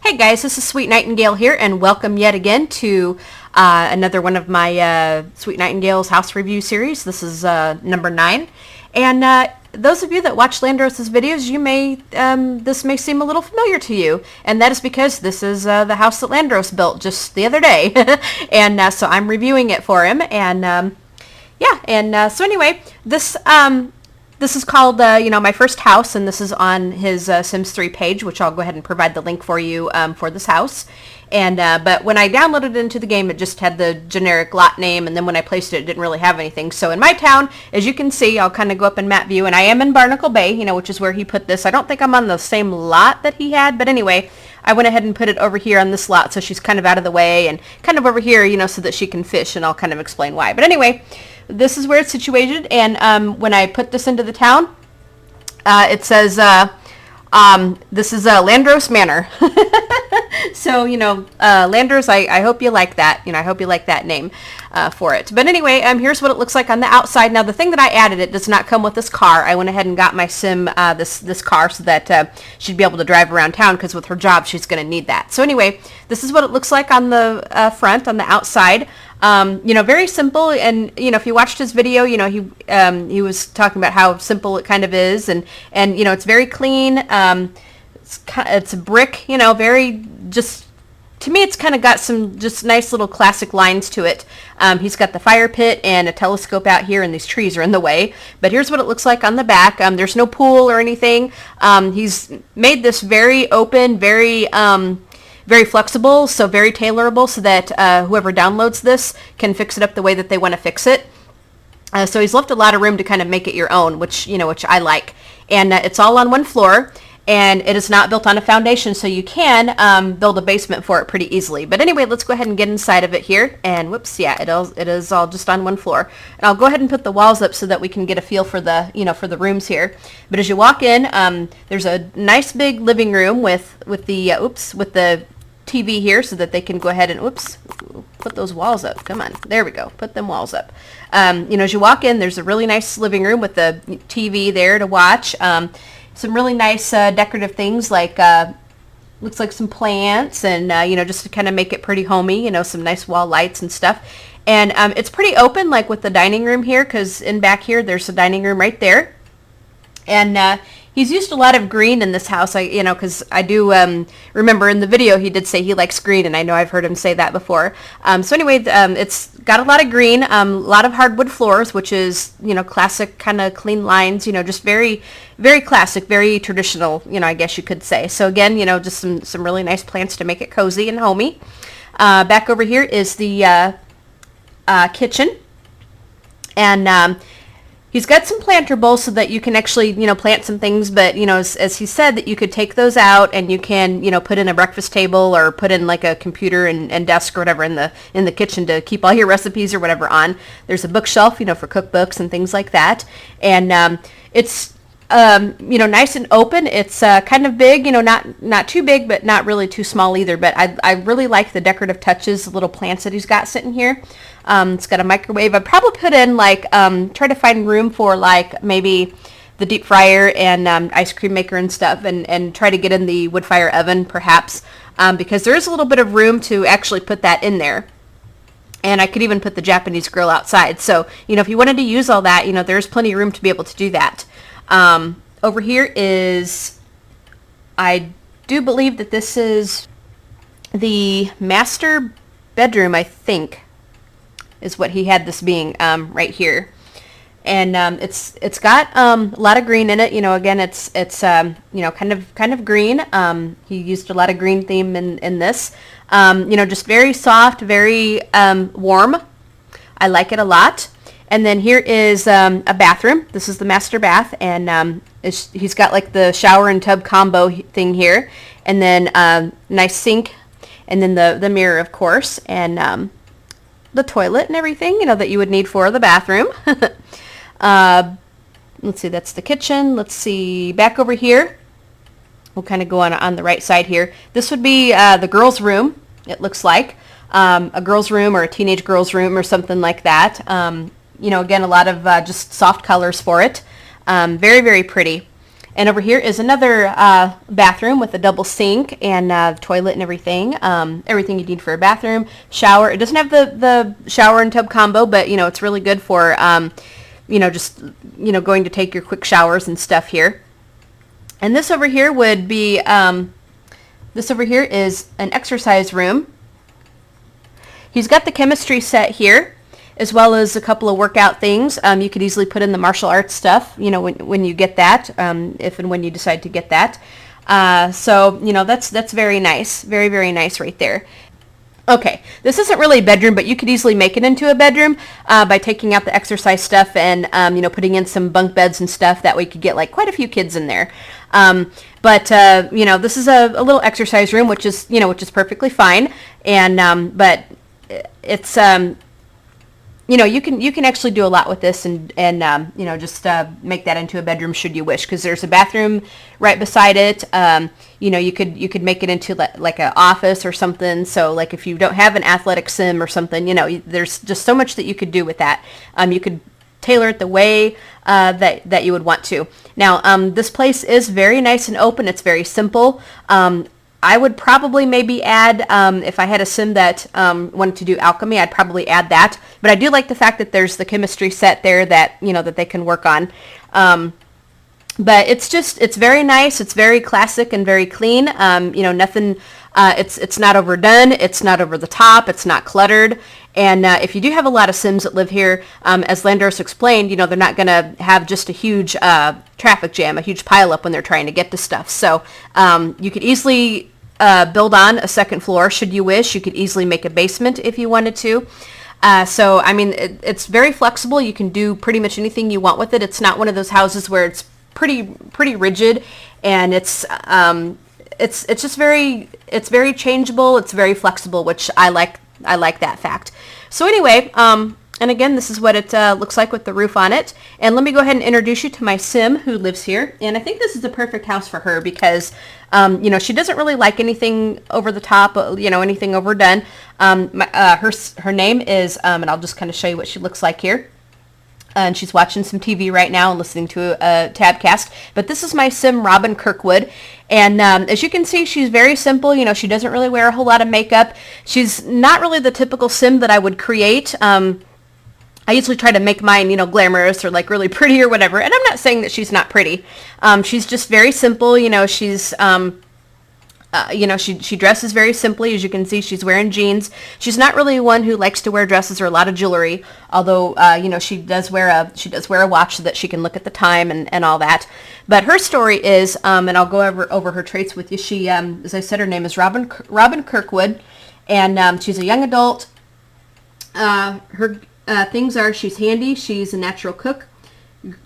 Hey guys, this is Sweet Nightingale here, and welcome yet again to another one of my Sweet Nightingale's house review series. This is number 9, and those of you that watch Landros's videos, this may seem a little familiar to you, and that is because this is the house that Landros built just the other day, and so I'm reviewing it for him, and so anyway, this is called, my first house, and this is on his Sims 3 page, which I'll go ahead and provide the link for you for this house. And but when I downloaded it into the game, it just had the generic lot name, and then when I placed it, it didn't really have anything. So in my town, as you can see, I'll kind of go up in map view, and I am in Barnacle Bay, which is where he put this. I don't think I'm on the same lot that he had, but anyway, I went ahead and put it over here on this lot, so she's kind of out of the way, and kind of over here, so that she can fish, and I'll kind of explain why. But anyway, this is where it's situated, and when I put this into the town, it says this is Landros Manor. So, Landros, I hope you like that. I hope you like that name for it. But anyway, here's what it looks like on the outside. Now, the thing that I added, it does not come with this car. I went ahead and got my sim this car so that she'd be able to drive around town, because with her job, she's going to need that. So anyway, this is what it looks like on the front, on the outside. Very simple, and if you watched his video, he was talking about how simple it kind of is, and it's very clean. It's a brick, very just, to me, it's kind of got some just nice little classic lines to it. He's got the fire pit and a telescope out here, and these trees are in the way. But here's what it looks like on the back. There's no pool or anything. He's made this very open, very flexible, so very tailorable, so that whoever downloads this can fix it up the way that they want to fix it. So he's left a lot of room to kind of make it your own, which I like. And it's all on one floor, and it is not built on a foundation, so you can build a basement for it pretty easily. But anyway, let's go ahead and get inside of it here. And whoops, yeah, it is all just on one floor. And I'll go ahead and put the walls up so that we can get a feel for the for the rooms here. But as you walk in, there's a nice big living room with the TV here, so that they can go ahead and put those walls up. Come on, there we go. Put them walls up. As you walk in, there's a really nice living room with the TV there to watch. Some really nice decorative things, like looks like some plants, and just to kind of make it pretty homey. Some nice wall lights and stuff. And it's pretty open, like with the dining room here, because in back here there's a dining room right there. And he's used a lot of green in this house, because I do remember in the video he did say he likes green, and I know I've heard him say that before. So anyway, it's got a lot of green, a lot of hardwood floors, which is, classic kind of clean lines, just very, very classic, very traditional, I guess you could say. So again, just some really nice plants to make it cozy and homey. Back over here is the kitchen, and he's got some planter bowls so that you can actually, plant some things, but, as he said, that you could take those out and you can, put in a breakfast table, or put in like a computer and desk or whatever in the kitchen to keep all your recipes or whatever on. There's a bookshelf, for cookbooks and things like that. And it's nice and open. It's kind of big, not too big, but not really too small either. But I really like the decorative touches, the little plants that he's got sitting here. It's got a microwave. I'd probably put in try to find room for maybe the deep fryer and ice cream maker and stuff, and try to get in the wood fire oven perhaps, because there is a little bit of room to actually put that in there. And I could even put the Japanese grill outside. So, if you wanted to use all that, there's plenty of room to be able to do that. Over here is, I do believe that this is the master bedroom, I think, is what he had this being, right here. And it's got a lot of green in it. Again, it's kind of green. He used a lot of green theme in this. Just very soft, very warm. I like it a lot. And then here is a bathroom. This is the master bath, and he's got like the shower and tub combo thing here, and then nice sink, and then the mirror, of course, and the toilet and everything, that you would need for the bathroom. Let's see, that's the kitchen. Let's see, back over here, we'll kind of go on the right side here. This would be the girls' room, it looks like. A girls' room or a teenage girls' room or something like that. Again, a lot of just soft colors for it. Very, very pretty. And over here is another bathroom with a double sink and toilet and everything. Everything you need for a bathroom. Shower. It doesn't have the shower and tub combo, but, you know, it's really good for, you know, just, you know, going to take your quick showers and stuff here. And this over here would be, this over here is an exercise room. He's got the chemistry set here, as well as a couple of workout things. You could easily put in the martial arts stuff, you know, when you get that, if and when you decide to get that. So, you know, that's very nice. Very, very nice right there. Okay, this isn't really a bedroom, but you could easily make it into a bedroom by taking out the exercise stuff and, you know, putting in some bunk beds and stuff. That way you could get like quite a few kids in there. But you know, this is a little exercise room, which is, you know, which is perfectly fine. And, but it's, you know, you can actually do a lot with this and you know, just make that into a bedroom should you wish, because there's a bathroom right beside it. You know, you could make it into like an office or something. So like if you don't have an athletic sim or something, you know, there's just so much that you could do with that. You could tailor it the way that you would want to. Now, this place is very nice and open. It's very simple. I would probably maybe add, if I had a sim that wanted to do alchemy, I'd probably add that. But I do like the fact that there's the chemistry set there that, you know, that they can work on. But it's very nice. It's very classic and very clean. You know, nothing, it's not overdone. It's not over the top. It's not cluttered. And if you do have a lot of sims that live here, as Landros explained, you know, they're not going to have just a huge traffic jam, a huge pileup when they're trying to get to stuff. So you could easily build on a second floor should you wish. You could easily make a basement if you wanted to. So, I mean, it's very flexible. You can do pretty much anything you want with it. It's not one of those houses where it's pretty rigid, and it's just it's very changeable. It's very flexible, which I like that fact. So anyway, and again, this is what it looks like with the roof on it. And let me go ahead and introduce you to my sim who lives here. And I think this is the perfect house for her because, you know, she doesn't really like anything over the top, you know, anything overdone. Her name is, and I'll just kind of show you what she looks like here. And she's watching some TV right now and listening to a Tabcast. But this is my sim, Robin Kirkwood. And as you can see, she's very simple. You know, she doesn't really wear a whole lot of makeup. She's not really the typical sim that I would create. I usually try to make mine, you know, glamorous or like really pretty or whatever. And I'm not saying that she's not pretty. She's just very simple. You know, she's... you know, she dresses very simply. As you can see, she's wearing jeans. She's not really one who likes to wear dresses or a lot of jewelry, although, you know, she does wear a watch so that she can look at the time and all that. But her story is, and I'll go over her traits with you. She, as I said, her name is Robin Kirkwood, and she's a young adult. Her things are she's handy, she's a natural cook.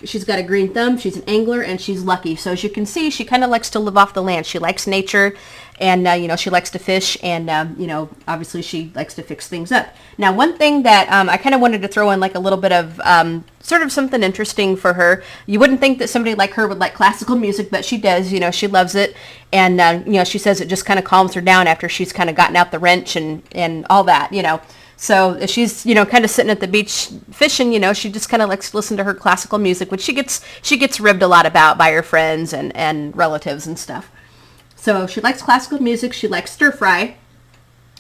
She's got a green thumb, she's an angler, and she's lucky. So as you can see, she kind of likes to live off the land. She likes nature, and, you know, she likes to fish, and, you know, obviously she likes to fix things up. Now, one thing that I kind of wanted to throw in like a little bit of sort of something interesting for her. You wouldn't think that somebody like her would like classical music, but she does. You know, she loves it, and, you know, she says it just kind of calms her down after she's kind of gotten out the wrench and all that, you know. So she's, you know, kind of sitting at the beach fishing, you know, she just kind of likes to listen to her classical music, which she gets ribbed a lot about by her friends and relatives and stuff. So she likes classical music, she likes stir fry,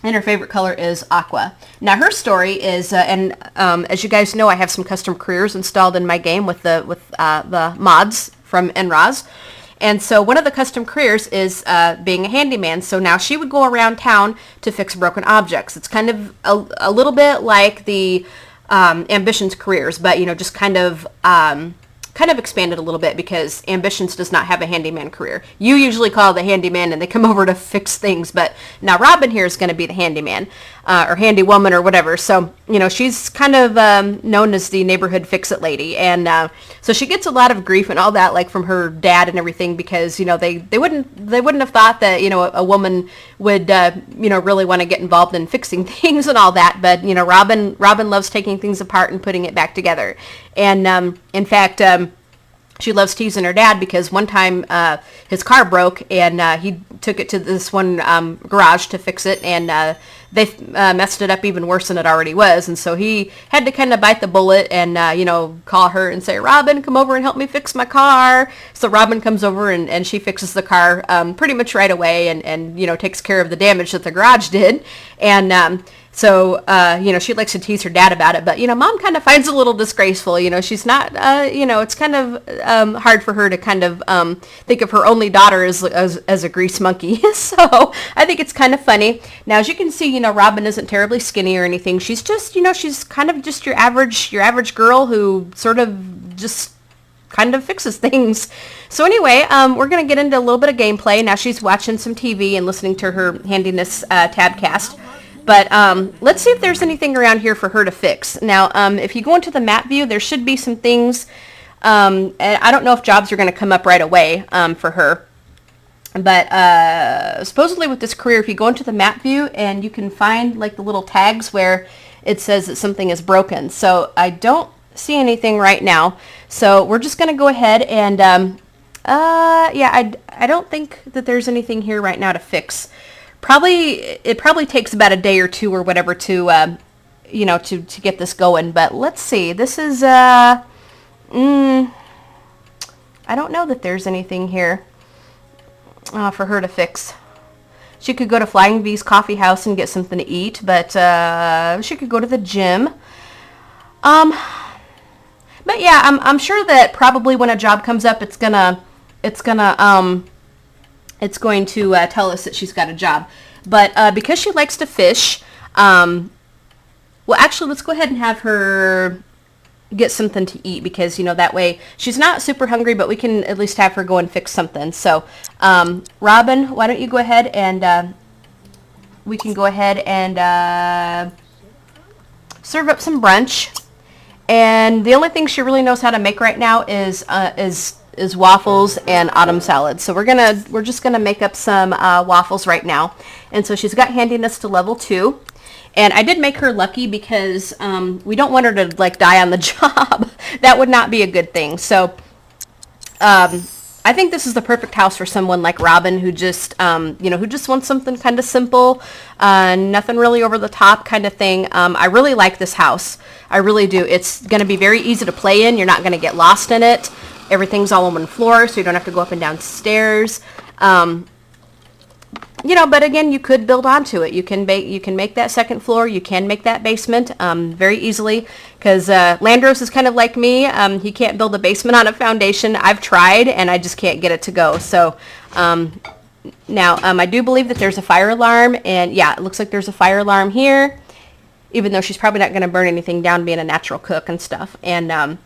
and her favorite color is aqua. Now her story is, as you guys know, I have some custom careers installed in my game with the mods from NROS. And so one of the custom careers is being a handyman. So now she would go around town to fix broken objects. It's kind of a little bit like the Ambitions careers, but, you know, just kind of expanded a little bit because Ambitions does not have a handyman career. You usually call the handyman and they come over to fix things, but now Robin here is going to be the handyman or handy woman or whatever. So, you know, she's kind of known as the neighborhood fix-it lady, and so she gets a lot of grief and all that, like from her dad and everything, because, you know, they wouldn't have thought that, you know, a woman would you know, really want to get involved in fixing things and all that. But, you know, Robin loves taking things apart and putting it back together. And in fact, she loves teasing her dad because one time his car broke, and he took it to this one garage to fix it, and they messed it up even worse than it already was. And so he had to kind of bite the bullet and, you know, call her and say, Robin, come over and help me fix my car. So Robin comes over and she fixes the car pretty much right away and, you know, takes care of the damage that the garage did. And so, you know, she likes to tease her dad about it, but, you know, Mom kind of finds it a little disgraceful. You know, she's not, you know, it's kind of hard for her to kind of think of her only daughter as a grease monkey. So I think it's kind of funny. Now, as you can see, you know, Robin isn't terribly skinny or anything. She's just, you know, she's kind of just your average girl who sort of just kind of fixes things. So anyway, we're going to get into a little bit of gameplay. Now she's watching some TV and listening to her handiness tabcast. But let's see if there's anything around here for her to fix. Now, if you go into the map view, there should be some things. And I don't know if jobs are going to come up right away for her. But supposedly with this career, if you go into the map view and you can find like the little tags where it says that something is broken. So I don't see anything right now. So we're just going to go ahead and, yeah, I don't think that there's anything here right now to fix. It probably takes about a day or two or whatever to, you know, to get this going. But let's see. This is, I don't know that there's anything here for her to fix. She could go to Flying V's coffee house and get something to eat, but she could go to the gym. But yeah, I'm sure that probably when a job comes up, it's going to tell us that she's got a job. But because she likes to fish, well, actually, let's go ahead and have her get something to eat because, you know, that way she's not super hungry, but we can at least have her go and fix something. So, Robin, why don't you go ahead and we can go ahead and serve up some brunch. And the only thing she really knows how to make right now is waffles and autumn salad. So we're just gonna make up some waffles right now. And so she's got handiness to level 2. And I did make her lucky because we don't want her to like die on the job. That would not be a good thing. So I think this is the perfect house for someone like Robin who just, you know, who just wants something kind of simple, nothing really over the top kind of thing. I really like this house. I really do. It's going to be very easy to play in. You're not going to get lost in it. Everything's all on one floor, so you don't have to go up and down stairs. You know, but again, you could build onto it. You can make that second floor. You can make that basement very easily because Landros is kind of like me. He can't build a basement on a foundation. I've tried, and I just can't get it to go. So now I do believe that there's a fire alarm, and yeah, it looks like there's a fire alarm here, even though she's probably not going to burn anything down being a natural cook and stuff. And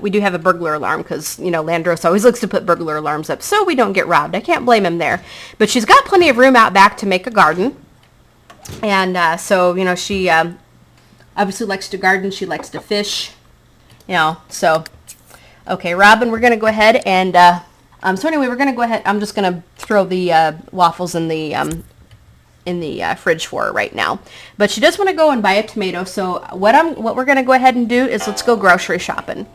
we do have a burglar alarm because, you know, Landros always looks to put burglar alarms up so we don't get robbed. I can't blame him there. But she's got plenty of room out back to make a garden. And so, you know, she obviously likes to garden. She likes to fish, you know. So, okay, Robin, we're going to go ahead and, so anyway, we're going to go ahead. I'm just going to throw the waffles in the fridge for her right now. But she does want to go and buy a tomato. So what we're going to go ahead and do is let's go grocery shopping.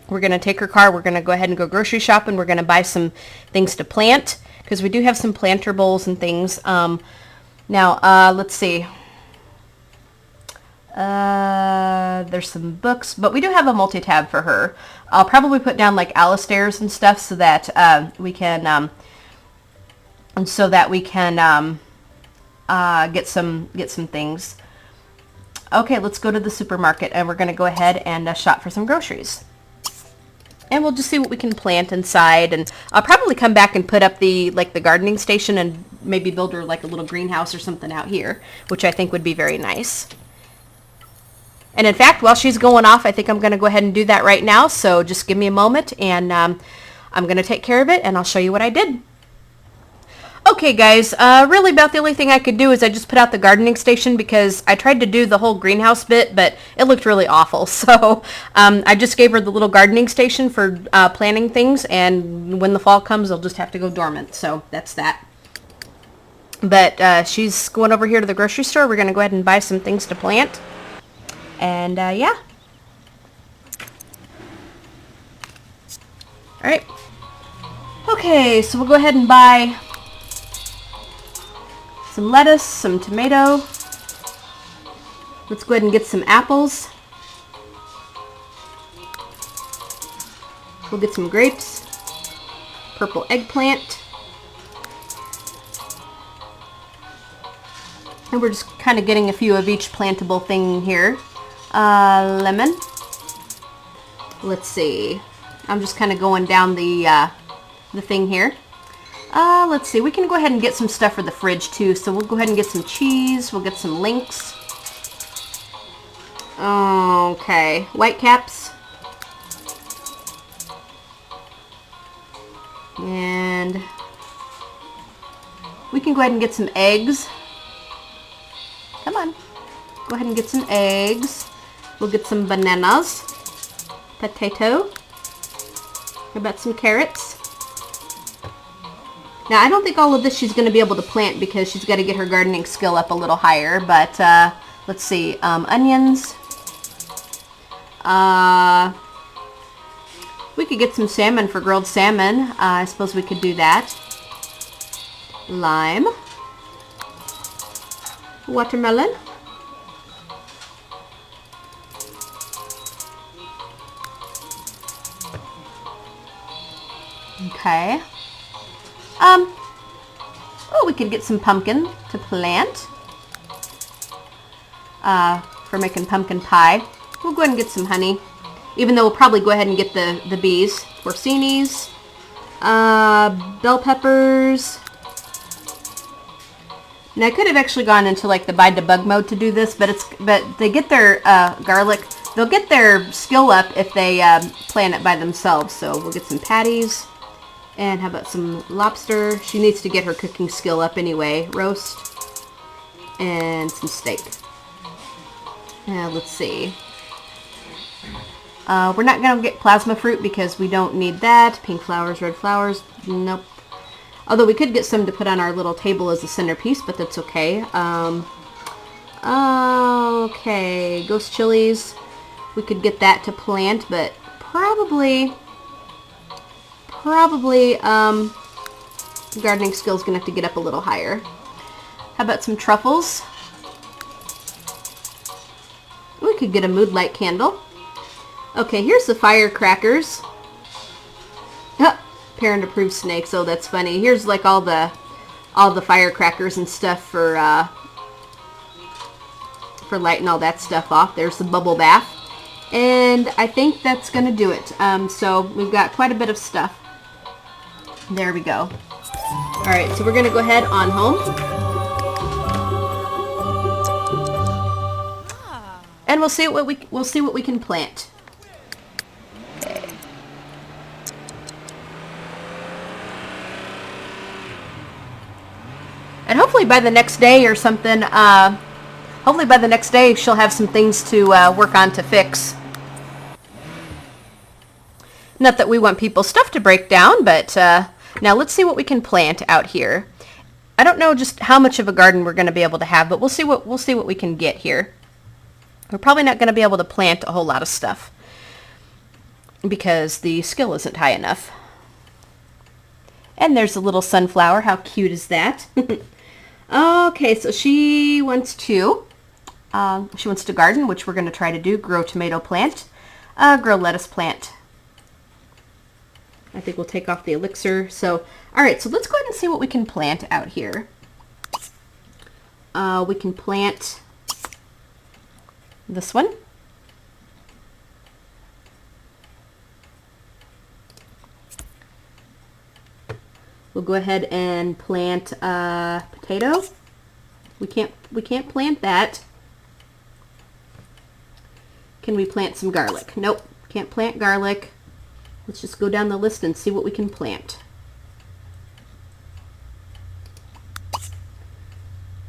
We're going to take her car. We're going to go ahead and go grocery shopping. We're going to buy some things to plant because we do have some planter bowls and things. Now, let's see. There's some books, but we do have a multi-tab for her. I'll probably put down like Alistairs and stuff so that we can get some things. Okay, let's go to the supermarket and we're going to go ahead and shop for some groceries. And we'll just see what we can plant inside, and I'll probably come back and put up the gardening station and maybe build her like a little greenhouse or something out here, which I think would be very nice. And in fact, while she's going off, I think I'm going to go ahead and do that right now. So just give me a moment and I'm going to take care of it and I'll show you what I did. Okay guys, really about the only thing I could do is I just put out the gardening station because I tried to do the whole greenhouse bit, but it looked really awful. So I just gave her the little gardening station for planting things, and when the fall comes, they'll just have to go dormant. So that's that. But she's going over here to the grocery store. We're going to go ahead and buy some things to plant. And yeah. All right. Okay, so we'll go ahead and buy some lettuce, some tomato. Let's go ahead and get some apples. We'll get some grapes, purple eggplant. And we're just kind of getting a few of each plantable thing here. Lemon. Let's see. I'm just kind of going down the thing here. Let's see. We can go ahead and get some stuff for the fridge too. So we'll go ahead and get some cheese. We'll get some links. Okay. Whitecaps. And we can go ahead and get some eggs. Come on. Go ahead and get some eggs. We'll get some bananas. Potato. How about some carrots? Now, I don't think all of this she's going to be able to plant because she's got to get her gardening skill up a little higher. But let's see. Onions. We could get some salmon for grilled salmon. I suppose we could do that. Lime. Watermelon. Okay. Oh, we could get some pumpkin to plant. For making pumpkin pie. We'll go ahead and get some honey. Even though we'll probably go ahead and get the bees. Porcinis. Bell peppers. Now I could have actually gone into like the by debug mode to do this, but they get their garlic. They'll get their skill up if they plant it by themselves. So we'll get some patties. And how about some lobster? She needs to get her cooking skill up anyway. Roast. And some steak. Now let's see. We're not going to get plasma fruit because we don't need that. Pink flowers, red flowers. Nope. Although we could get some to put on our little table as a centerpiece, but that's okay. Okay. Ghost chilies. We could get that to plant, but probably gardening skills going to have to get up a little higher. How about some truffles? We could get a mood light candle. Okay, here's the firecrackers. Parent approved snakes. Oh, that's funny. Here's like all the firecrackers and stuff for lighting all that stuff off. There's the bubble bath. And I think that's going to do it. So we've got quite a bit of stuff. There we go. All right, so we're going to go ahead on home. And we'll see what we can plant. Okay. And hopefully by the next day or something, hopefully by the next day she'll have some things to work on to fix. Not that we want people's stuff to break down, but now let's see what we can plant out here. I don't know just how much of a garden we're going to be able to have, but we'll see what we can get here. We're probably not going to be able to plant a whole lot of stuff because the skill isn't high enough. And there's a little sunflower. How cute is that? Okay, so she wants to garden, which we're going to try to do. Grow tomato plant. Grow lettuce plant. I think we'll take off the elixir. So, all right, so let's go ahead and see what we can plant out here. We can plant this one. We'll go ahead and plant potato. We can't plant that. Can we plant some garlic? Nope, can't plant garlic. Let's just go down the list and see what we can plant.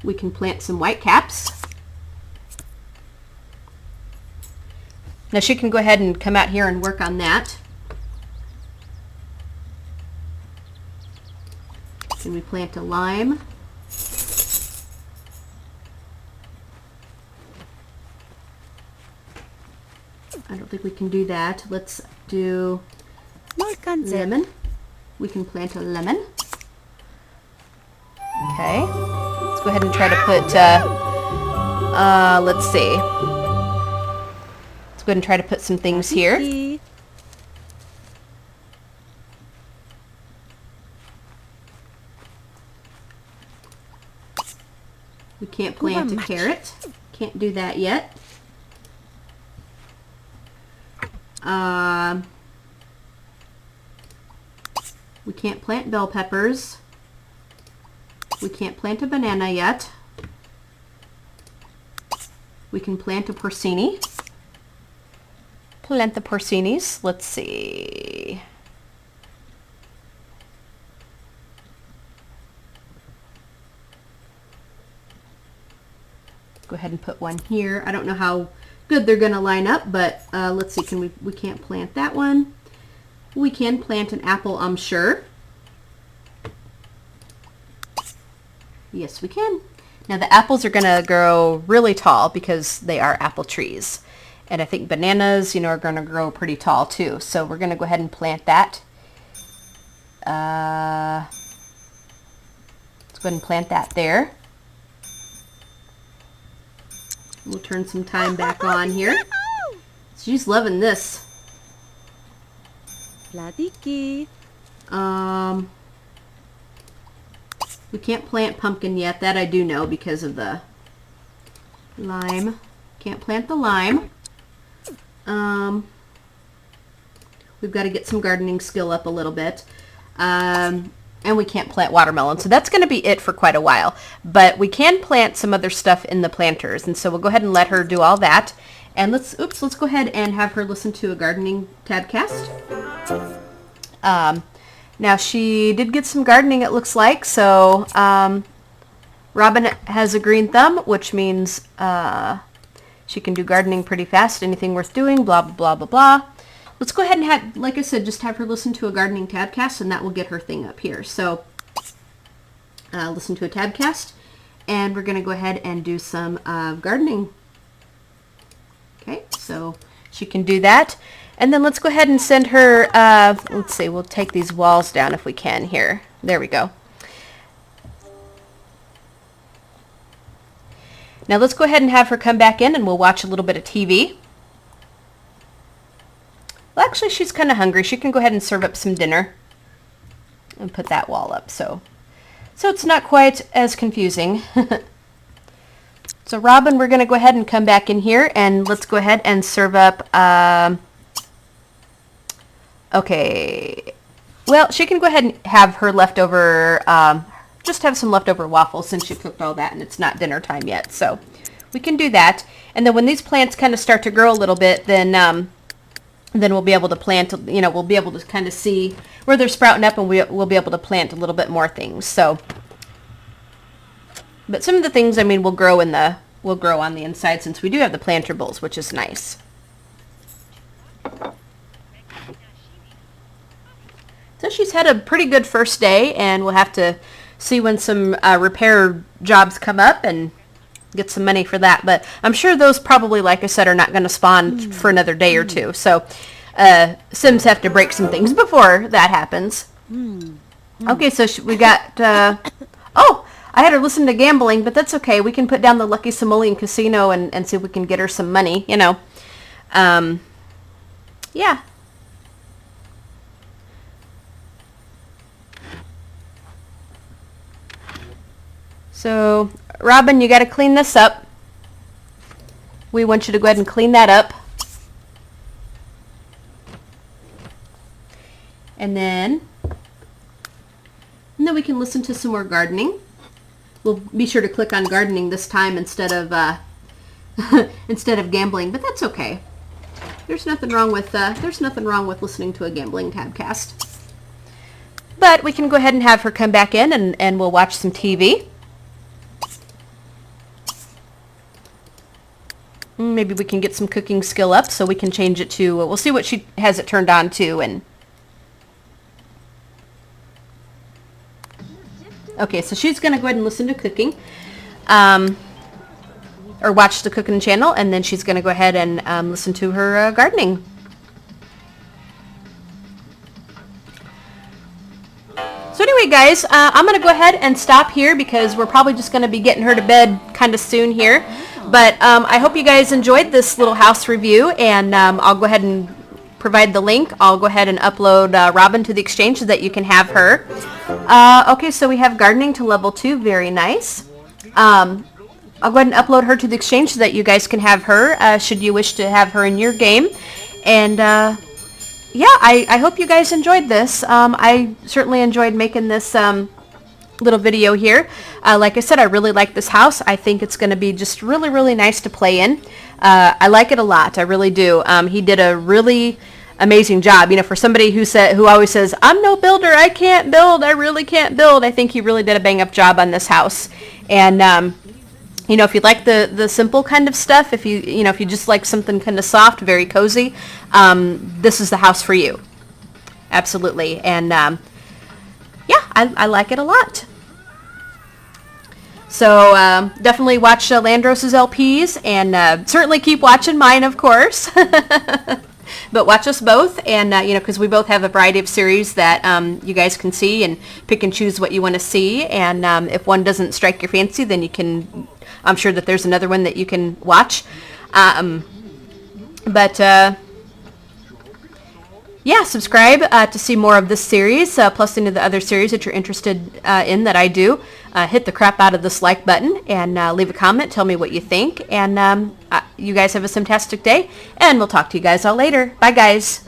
We can plant some whitecaps. Now she can go ahead and come out here and work on that. Can we plant a lime? I don't think we can do that. Let's do lemon. We can plant a lemon. Okay. Let's go go ahead and try to put, let's see. Let's go ahead and try to put some things here. We can't plant a carrot. Can't do that yet. We can't plant bell peppers. We can't plant a banana yet. We can plant a porcini. Plant the porcinis. Let's see. Go ahead and put one here. I don't know how good they're going to line up, but let's see. Can we can't plant that one. We can plant an apple, I'm sure. Yes, we can. Now the apples are going to grow really tall because they are apple trees. And I think bananas, you know, are going to grow pretty tall too. So we're going to go ahead and plant that. Let's go ahead and plant that there. We'll turn some time back on here. She's loving this. We can't plant pumpkin yet. That I do know because of the lime. Can't plant the lime. We've got to get some gardening skill up a little bit. And we can't plant watermelon. So that's going to be it for quite a while. But we can plant some other stuff in the planters. And so we'll go ahead and let her do all that. And let's go ahead and have her listen to a gardening tabcast. Now she did get some gardening, it looks like. So Robin has a green thumb, which means she can do gardening pretty fast. Anything worth doing, blah, blah, blah, blah, blah. Let's go ahead and have, like I said, just have her listen to a gardening tabcast, and that will get her thing up here. So listen to a tabcast, and we're going to go ahead and do some gardening. Okay, so she can do that. And then let's go ahead and send her, let's see, we'll take these walls down if we can here. There we go. Now let's go ahead and have her come back in and we'll watch a little bit of TV. Well, actually, she's kind of hungry. She can go ahead and serve up some dinner and put that wall up. So it's not quite as confusing. So Robin, we're going to go ahead and come back in here and let's go ahead and serve up, okay, well, she can go ahead and have her leftover, just have some leftover waffles since she cooked all that and it's not dinner time yet. So we can do that. And then when these plants kind of start to grow a little bit, then we'll be able to plant, you know, we'll be able to kind of see where they're sprouting up and we'll be able to plant a little bit more things. So, but some of the things, I mean, will grow on the inside since we do have the planter bowls, which is nice. So she's had a pretty good first day, and we'll have to see when some repair jobs come up and get some money for that. But I'm sure those probably, like I said, are not going to spawn for another day or two. So Sims have to break some things before that happens. Okay, so we got, oh, I had her listen to gambling, but that's okay. We can put down the Lucky Simoleon Casino and see if we can get her some money, you know. Yeah. So, Robin, you got to clean this up. We want you to go ahead and clean that up. And then we can listen to some more gardening. We'll be sure to click on gardening this time instead of gambling, but that's okay. There's nothing wrong with listening to a gambling tabcast. But we can go ahead and have her come back in and we'll watch some TV. Maybe we can get some cooking skill up so we can change it to, we'll see what she has it turned on to. And okay, so she's going to go ahead and listen to cooking, or watch the cooking channel, and then she's going to go ahead and listen to her gardening. So anyway, guys. I'm going to go ahead and stop here because we're probably just going to be getting her to bed kind of soon here. But I hope you guys enjoyed this little house review, and I'll go ahead and provide the link. I'll go ahead and upload Robin to the exchange so that you can have her. Okay, so we have gardening to level 2. Very nice. I'll go ahead and upload her to the exchange so that you guys can have her should you wish to have her in your game. And yeah, I hope you guys enjoyed this. I certainly enjoyed making this little video here. Like I said, I really like this house. I think it's going to be just really, really nice to play in. I like it a lot. I really do. He did a really amazing job. You know, for somebody who always says, I'm no builder, I can't build, I really can't build, I think he really did a bang up job on this house. And you know, if you like the simple kind of stuff, if you just like something kind of soft, very cozy, this is the house for you. Absolutely. And yeah, I like it a lot. So definitely watch Landros's LPs, and certainly keep watching mine, of course. But watch us both, and you know, because we both have a variety of series that you guys can see and pick and choose what you want to see. And if one doesn't strike your fancy, then you can. I'm sure that there's another one that you can watch. Yeah, subscribe to see more of this series, plus any of the other series that you're interested in that I do. Hit the crap out of this like button and leave a comment. Tell me what you think. And you guys have a fantastic day. And we'll talk to you guys all later. Bye, guys.